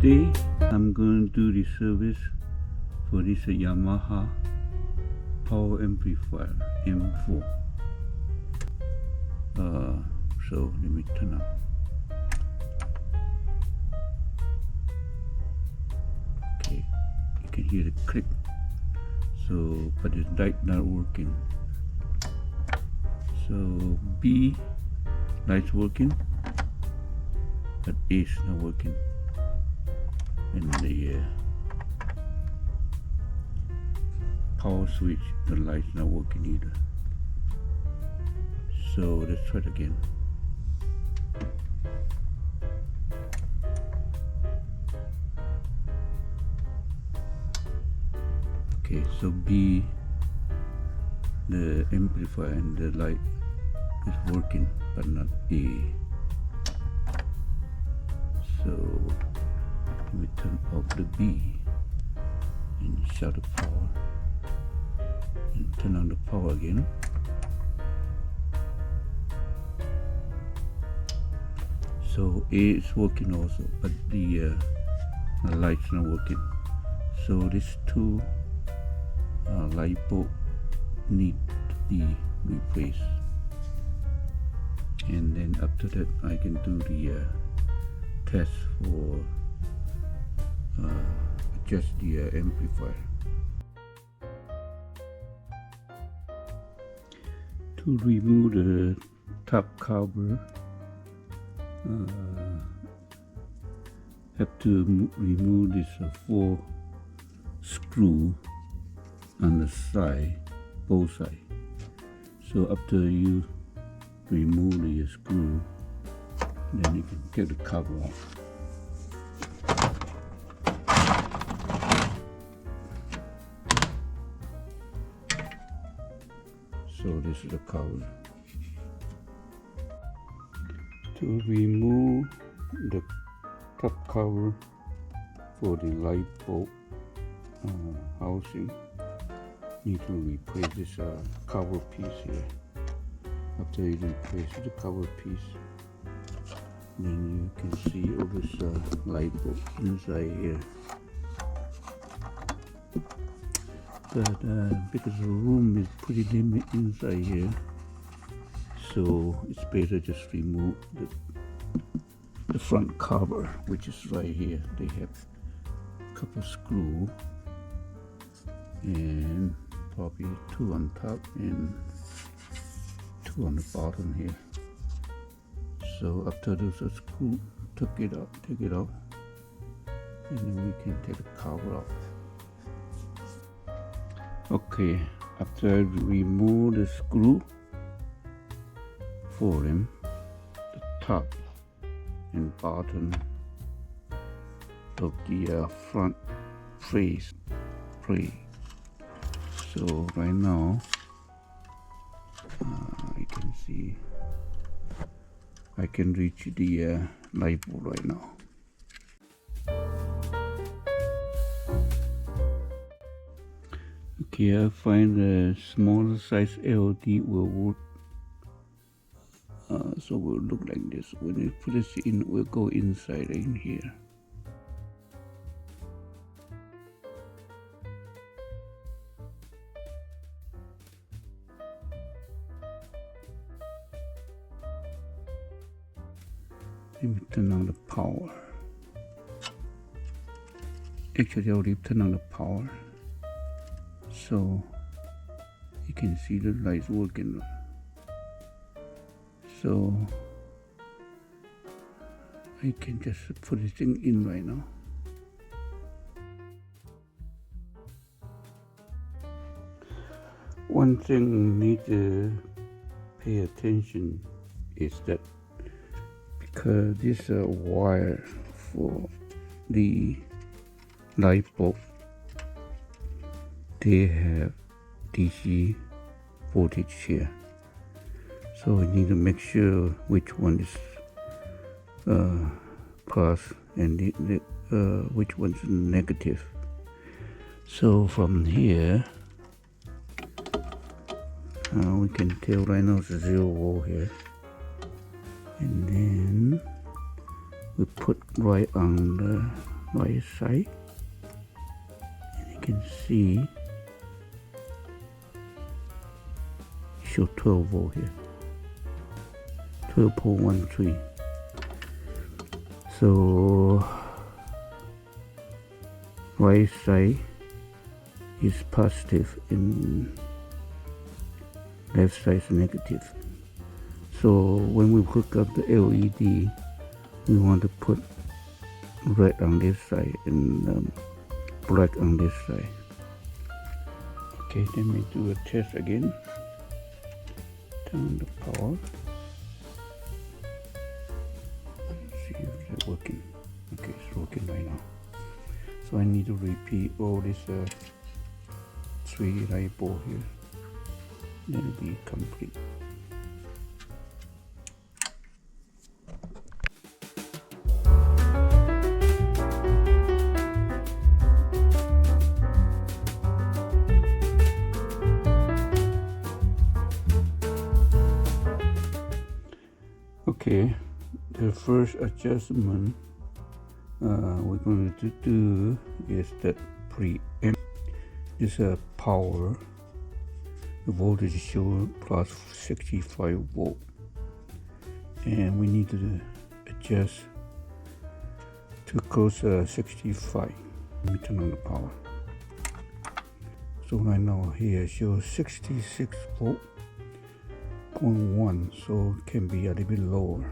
Today I'm going to do the service for this Yamaha power amplifier M-4. So let me turn on. Okay, you can hear the click. So, but the light not working. So B light's working, but A is not working, and the power switch, the light's not working either. So let's try it again. Okay, so B, the amplifier and the light is working, but not A. So let me turn off the B and shut the power and turn on the power again. So A is working also, but the light's not working. So these two light bulbs need to be replaced, and then after that I can do the test for adjust the amplifier. To remove the top cover, have to remove this 4 screw on the side, both sides. So after you remove the screw, then you can take the cover off. So this is the cover. To remove the top cover for the light bulb housing, need to replace this cover piece here. After you replace the cover piece, then you can see all this light bulb inside here. But because the room is pretty limited inside here, so it's better just remove the front cover, which is right here. They have a couple screws and probably 2 on top and 2 on the bottom here. So after those screws, take it off, and then we can take the cover off. Okay, after I remove the screw for them, the top and bottom of the front face. So right now, you can see I can reach the light bulb right now. Okay, I find a smaller size LED will work. So it will look like this. When you put this in, we'll go inside in here. Let me turn on the power. Actually, I already turned on the power, so you can see the lights working. So I can just put this thing in right now. One thing you need to pay attention is that because this wire for the light bulb, they have DC voltage here. So we need to make sure which one is plus and which one's negative. So from here, we can tell right now it's 0 volt here, and then we put right on the right side, and you can see show 12 volt here, 12.13. So right side is positive and left side is negative. So when we hook up the LED, we want to put red on this side and black on this side. Okay, let me do a test again. Turn the power. Let's see if it's working. Okay, it's working right now. So I need to repeat all this 3 light bulb here. Then it'll be complete. Okay, the first adjustment we're going to do is that preamp. This power. The voltage show plus 65 volt, and we need to adjust to close 65. Let me turn on the power. So right now here shows 66 volt. 0.1, so it can be a little bit lower.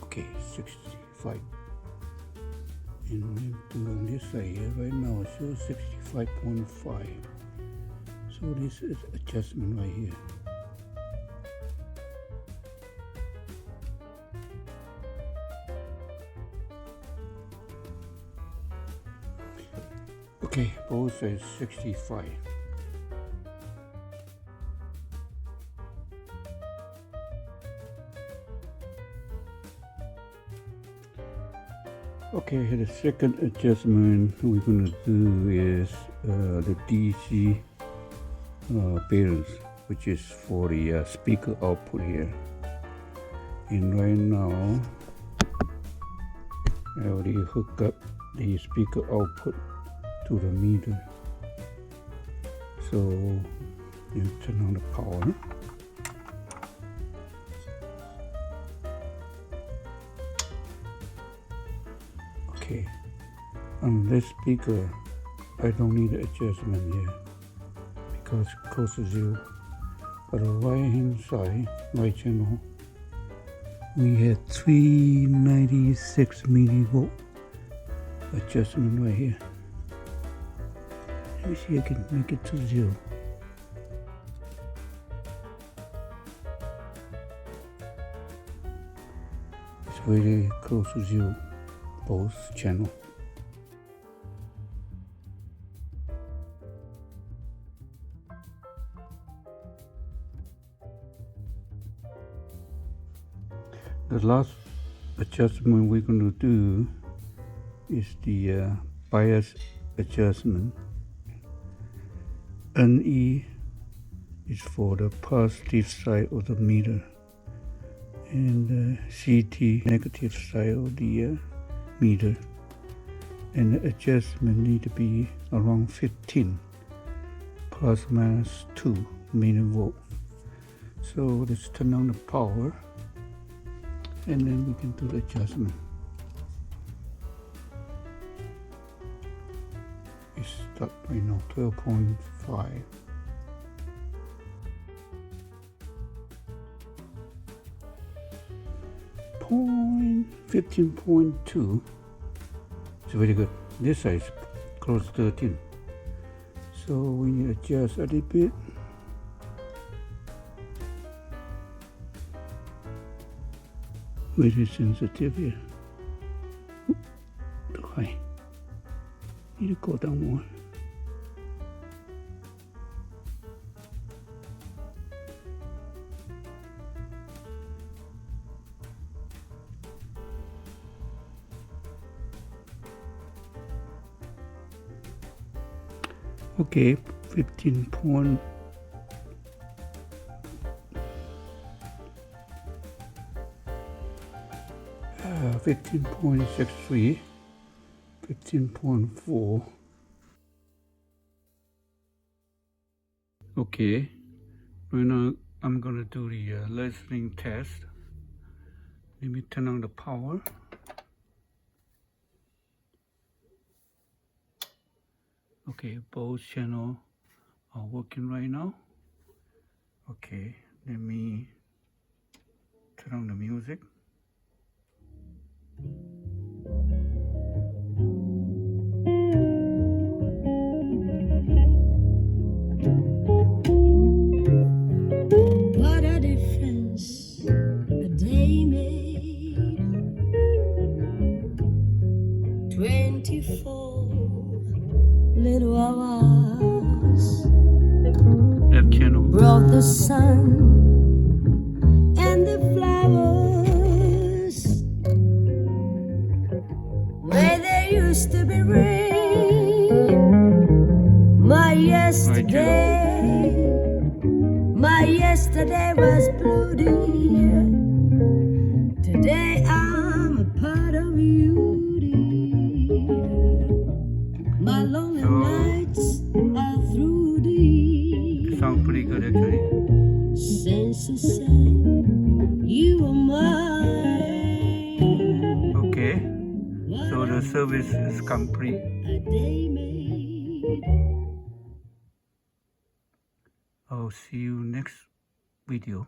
Okay, 65. And then on this side here, right now it shows 65.5. So this is adjustment right here. Okay, both says 65. Okay, the second adjustment we're going to do is the DC balance, which is for the speaker output here. And right now, I already hooked up the speaker output to the meter. So you turn on the power. Okay, on this speaker I don't need an adjustment here because it's close to 0. But the right hand side, right channel, we had 396 millivolt adjustment right here. Let me see if I can make it to 0. It's very close to 0, both channel. The last adjustment we're going to do is the bias adjustment. NE is for the positive side of the meter, and CT negative side of the meter, and the adjustment need to be around 15 plus minus 2 millivolt. So let's turn on the power and then we can do the adjustment. It's stuck right now, 12.5. Point 15.2. It's very good. This side is close to 13. So we need to adjust a little bit. Very sensitive here. Too high. Need to go down more. Okay, 15 point. 15.63, 15.4. Okay, right now I'm gonna do the listening test. Let me turn on the power. Okay, both channels are working right now. Okay, let me turn on the music. What a difference a day made. 24 little hours Left channel. brought the sun and the flowers where there used to be rain. My yesterday was blue, dear. Today I'm a part of you, dear. My lonely nights are through, dear. Sounds pretty good actually. Since you said you were mine. Okay, so the service is complete. A day made. I'll see you next video.